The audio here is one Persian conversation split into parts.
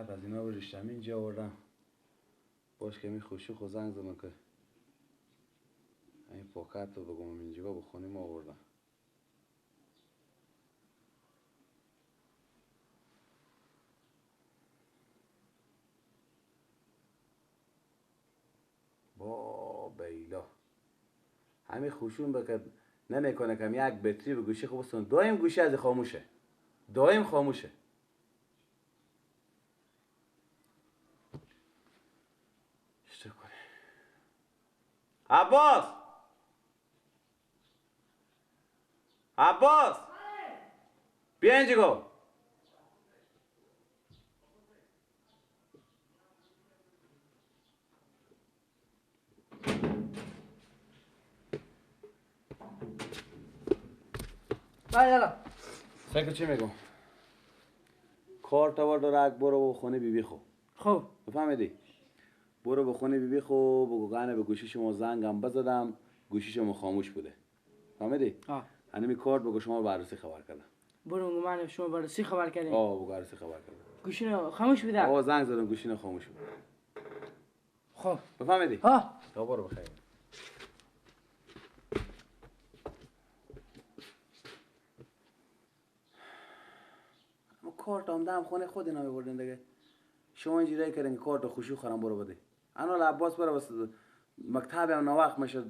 بعد از اینا بریشتم اینجا آوردم. باش که می خوشی خود زنگ زدم که این پاکت رو بگم اینجا بخونیم آوردم. با بیلا همین خوشون بکن نمیکنه کم یک بطری به گوشی خوب بستون دایم گوشی از خاموشه، دایم خاموشه. چطور کنه عباس، عباس بیا اینجا گو. یالا سکر چی میگم؟ کار تا داره برو خونه بیبی خو. خب بفهمیدی؟ برو به خونه بیبی خو بگو گانه به گوشی شما زنگم بزدم گوشی شما خاموش بوده. فهمیدی؟ همین کار بگو شما بررسی خبر کردم. برو من شما بررسی خبر کردیم. بگو بررسی خبر کردم. گوشی خاموش بوده. زنگ زدم گوشی خاموش بود. خب بفهمیدی؟ برو بخیر. کارت آمدم خونه خود اینا میبردین دیگه. شما اینجوری کردین که کارت خوشی خورم برو بده. انا عباس برو بس مکتب هم نوقت میشه.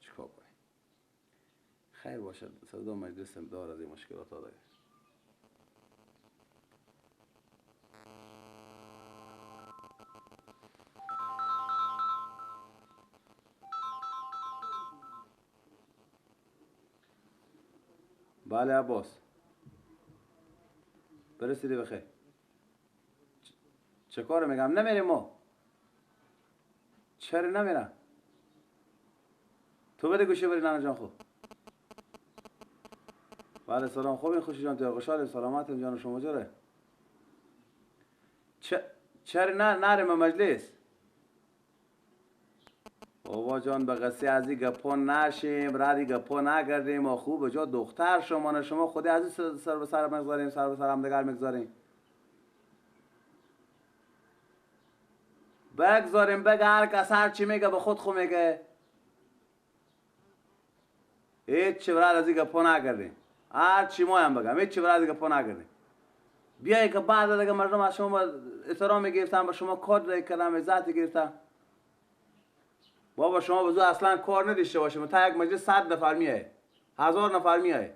چیکار کنی؟ خیر باشه صدا مجلس هم دار از این مشکلات ها دیگه. بله عباس برسیدی بخیر. چه کار میگم نمیریم ما؟ چرا نمیرم؟ تو بده گوشی بری نانا جان خوب. بله سلام خوبین خوشی جان تیار خوشحالیم سلامتیم جان شما جاره. چرا نریم مجلس؟ بابا جان به قصه از این گپا نشیم ردی گپا نگردیم و خوب جا دختر شما خودی از این سر به سر مگذاریم سر به سر هم دگر مگذاریم بگذاریم بگه هر کس هر چی میگه به خود خو میگه هیچ چی برای از این گپا نگردیم هر چی ما هم بگم هیچ چی برای از این گپا نگردیم بیایی که بعد دیگه مردم از شما احترام گرفتن به شما کار کردن عزت گرفتن بابا شما بزو اصلا کار نداشته باشه تا یک مجلس 100 نفر میایه 1000 نفر میایه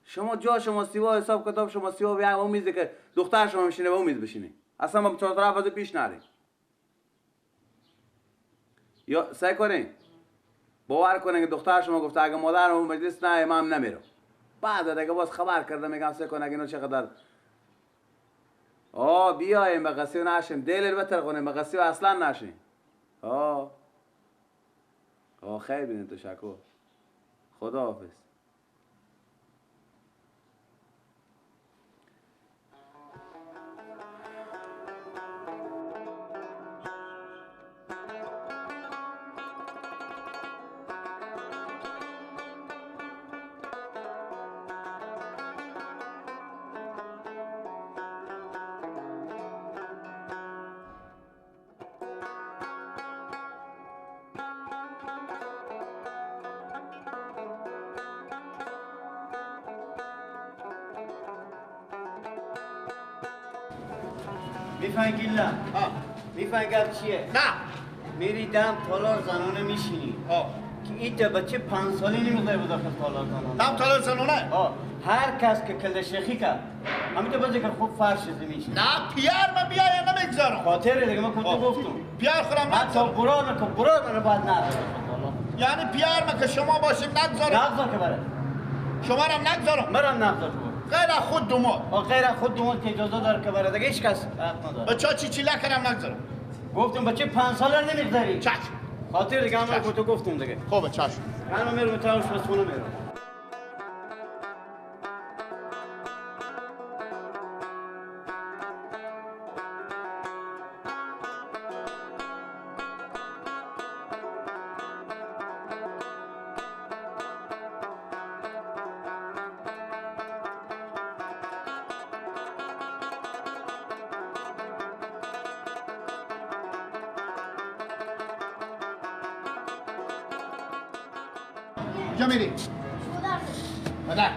شما جا شما سیوا حساب کتاب شما سیوا بیا اون میزه که دختر شما میشینه و اون میز بشینه اصلا ما چهار طرف از پیش نریم یا سعی کنین باور کنین که دختر شما گفته اگه مادر اون مجلس نه من نمیرم بعد دیگه باز خبر کرده میگم سعی کن اگه اینا چقدر بیایم به قصه نشیم دل بتر کنیم به قصه اصلا نشیم خیر بینید تشکر خدا حافظ. میفهمی گیلا؟ میفهمی گپ چیه؟ نه میری دم تالار زنانه میشینی که این بچه 5 سالی نمیخواه بود داخل تالار زنانه دم تالار زنانه؟ هر کس که کل شیخی کرد همینطور بازی که خوب فرش میشه نه پیار من بیایم نمیگذارم خاطره دیگه من کنتو گفتم پیار خورم حتی برار من بعد نه یعنی پیار من که شما باشیم نگذارم نگذار که بره شما رم نگذارم برم نگذار غیر خود دومات غیر خود دومات که اجازه داره که بره دیگه هیچ کس حق نداره بچه چی لکنم نگذارم گفتم بچه 5 ساله نمیگذاری چشم خاطر دیگه من کنتو گفتم دیگه خوبه چشم من میرم تاوش بس خونه میرم کجا میری؟ بده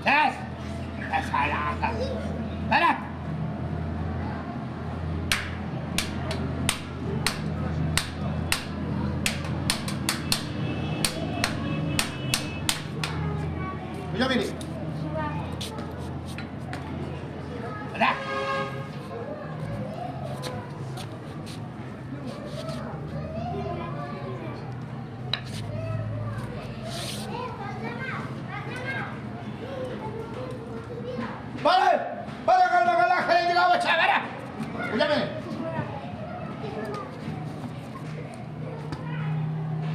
کس بده کجا میری؟ بده بله خیلی دیگه بچه بره کجا میری؟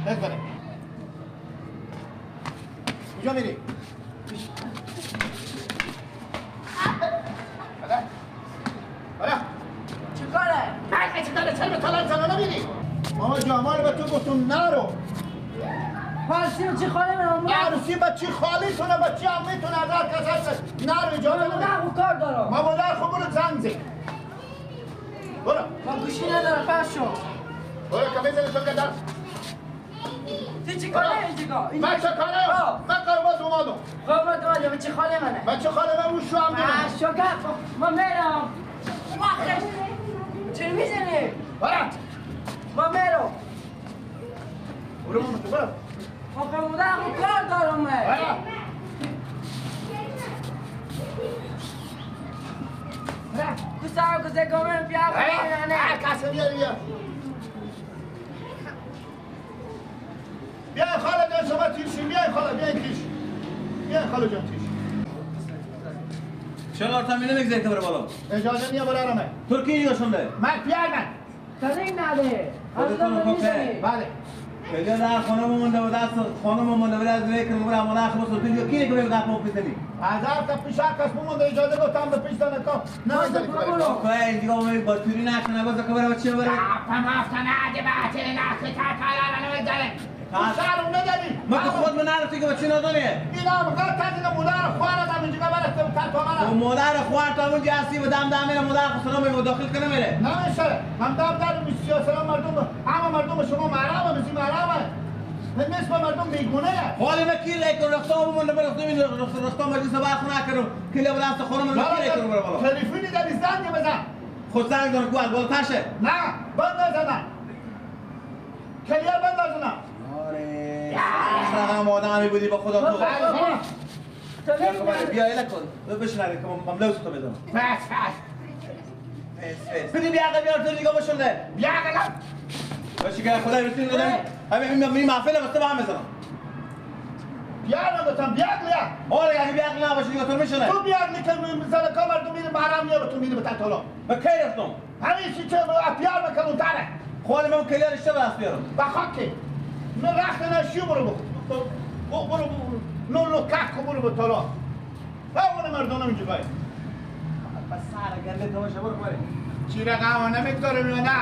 بس بره کجا میری؟ بله چه کاره؟ چرا به طالب زنانه میری؟ ما جامال به تو گفتم نرو فارسی رو چی خاله من عروسی بچی خالی تونه بچی امی تونه از هر کس هست نرو اجازه من بده خوب کار دارم ما مادر خوب برو زنگ زی برو من گوشی ندارم پس شو برو که بزنی تو که در تو چی کاره اینجا؟ من چه کاره؟ من کار باز اومدم قربان تو به چی خاله منه؟ بچه خاله من اون شو هم دیدم شو کف من میرم واخش چی میزنی؟ برو من میرم برو ماما تو برو آقا مادر خوب کار دارم من برو تو سر گذه گمه بیا خواهی هر کسی بیاری بیا بیای خاله جان شما تیرشین بیای خاله بیای تیش بیای خاله جان تیش چرا تا می نمیگذاری که بره بالا اجازه نیه برارم ترکی نیگه شنده من پیار من تنگ نده خودتون رو کپه بله کجا در خانم مونده و دست خانم مونده و دست ریکن و برای مادر خب سوتون جو کی نکنه قپو پیتنی از هر تا پیش هر کس مونده اجازه گفتم به پیش دانه کا نمیذاری که بره اوکی دیگه اومد با توری نکنه باز که بره چی بره افتنه عجب عجل نخی تا تالا نمیذاره سرم نداری ما که خود من نرفتی که بچی نداره اینا مقدر تازه مادر خوارم هم اینجا برسته تا و من مادر خوار تا اون جاسی و دم دم میره مادر خود سلام می داخل کنه میره نمیشه من دم در میسیا سلام مردم همه مردم شما معرامه مثل معرامه نسبت مردم بیگونه حالی نکی لیکن رفتم من نبرم نمی رفتم مجلس باخ نکنم کلی با دست خانم من نکی لیکن بره بالا تلفنی در زنگ بزن خود زنگ دارم گوال بالا تاشه نه بند نزنم کلیه بند نزنم رقم آدمی بودی با خدا تو تو بیا ایلا کن بشنره که مملوس تو بدم بس بدی بیا بیار تو دیگه بشنده بیا قلم باشی که خدای رسول نداری همین می محفل بسته با هم بزنم بیا نگفتم بیا قلم آره اگه بیا قلم باشه دیگه تو میشنه تو بیا که زن کا مردم میره محرم نیه تو میره به تطلا به کی رفتم همین چی چه اپیار میکنم تاره خاله من کلی رشته براس بیارم با خاکی من رخت نشیو برو برو نو کک برو به تلا همون مردم اینجا باید بس سر گنده تو باشه برو چی رقم نمیگذاره نه